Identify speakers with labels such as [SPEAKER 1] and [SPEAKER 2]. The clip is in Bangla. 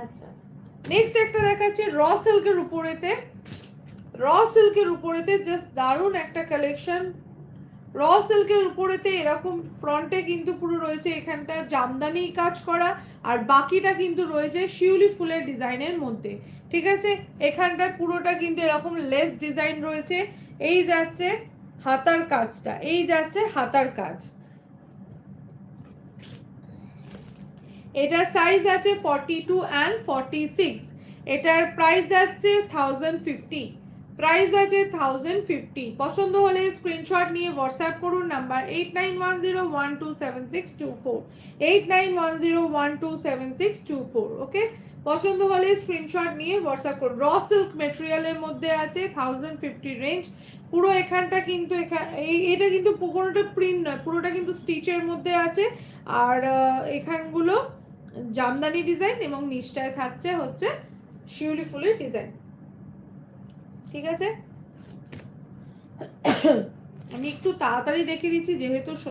[SPEAKER 1] আচ্ছা, নেক্সট একটা দেখাচ্ছে র সিল্কের উপরেতে, র সিল্কের উপরেতে জাস্ট দারুণ একটা কালেকশন। র সিল্কের উপরেতে এরকম ফ্রন্টে কিন্তু পুরো রয়েছে এখানটা জামদানি কাজ করা, আর বাকিটা কিন্তু রয়েছে শিউলি ফুলের ডিজাইনের মধ্যে, ঠিক আছে। এখানটায় পুরোটা কিন্তু এরকম লেস ডিজাইন রয়েছে। এই যাচ্ছে হাতার কাজটা, এই যাচ্ছে হাতার কাজ। এটার সাইজ আছে 42 অ্যান্ড 46। এটার প্রাইস যাচ্ছে 1050, প্রাইস আছে 1050। পছন্দ হলে স্ক্রিনশট নিয়ে হোয়াটসঅ্যাপ করুন নাম্বার 8910127624, 8910127624। ওকে, পছন্দ হলে স্ক্রিনশট নিয়ে হোয়াটসঅ্যাপ করুন। র সিল্ক মেটেরিয়ালের মধ্যে আছে 1050 রেঞ্জ। পুরো এখানটা কিন্তু এটা কিন্তু পুরোটা প্রিন্ট নয়, পুরোটা কিন্তু স্টিচের মধ্যে আছে। আর এখানগুলো জামদানি ডিজাইন এবং নিচটায় থাকছে হচ্ছে শিউলি ফুলের ডিজাইন, ঠিক আছে। আমি একটু তাড়াতাড়ি দেখে দিচ্ছি যেহেতু